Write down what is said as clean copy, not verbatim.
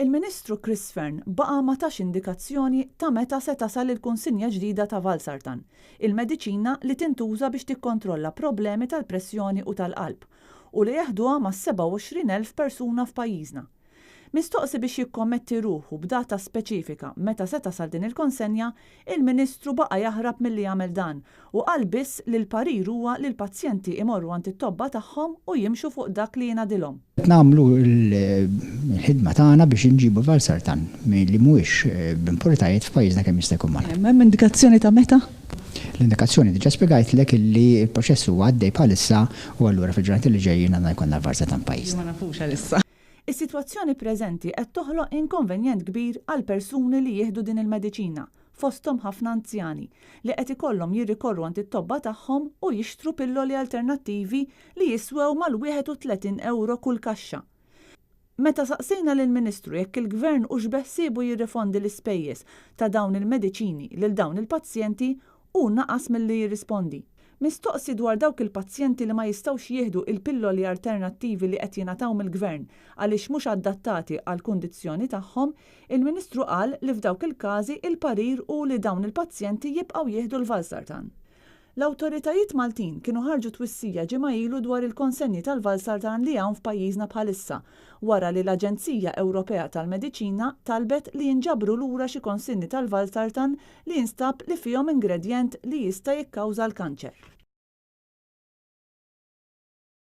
Il-Ministru Chris Fearne baqa ma tax indikazzjoni ta' meta se tasal il-konsenja ġdida ta' Valsartan, il-mediċina li tintuża biex tikkontrolla problemi tal-pressjoni u tal-qalb u li jeħduha ma' 27,000 persuna f'pajjiżna. Mistoqsi biex jikkommetti ruħu b'data speċifika meta se tasal din il-konsenja, il-Ministru baqa jaħrab milli jagħmel dan u qal biss li l-parir huwa li l-pazjenti imorru għand it-tobba tagħhom u jimxu fuq dak li jingħadilhom. Nagħmlu l-ħidma tagħna biex inġibu Valsartan li mhuwiex b'importajiet f'pajjiżna kemm jista' jkun malajr. Hemm indikazzjoni ta' meta? L-indikazzjoni diġà spjegajtlek li l-proċess huwa għaddej bħalissa u allura fil-ġurnati li ġejjin għandna jkollna Valsartan pajjiżna. Ma nafux għalissa. Is-sitwazzjoni preżenti qed toħloq inkonvenjent kbir għal persuni li jieħdu din il-mediċina, fosthom ħafna anzjani li qed ikollhom jirrikorru għand it-tobba tagħhom u jixtru pilloli alternattivi li jiswew mal-31 euro kull kaxxa. Meta saqsejna lill-Ministru jekk il-Gvern hux beħsiebu jirrifondi l-ispejjeż ta' dawn il-mediċini lil dawn il-pazjenti u naqas milli jirrispondi. Mistoqsi dwar dawk il-pazjenti li ma jistgħux jieħdu il-pilloli alternattivi li qed jingħataw mill-Gvern għaliex mhux adattati għall kundizzjoni tagħhom, il-Ministru qal li f'dawk il-każi il-parir hu li dawn il-pazjenti jibqgħu jieħdu l-Valsartan. L-awtoritajiet Maltin kienu ħarġu twissija ġimgħa ilu dwar il-konsenji tal-Valsartan li hawn f'pajjiżna bħalissa wara li l-Aġenzija Ewropea tal-Mediċina talbet li jinġabru lura xi konsenji tal-Valsartan li jinstab li fihom ingredjent li jista' jikkawża l-kanċer.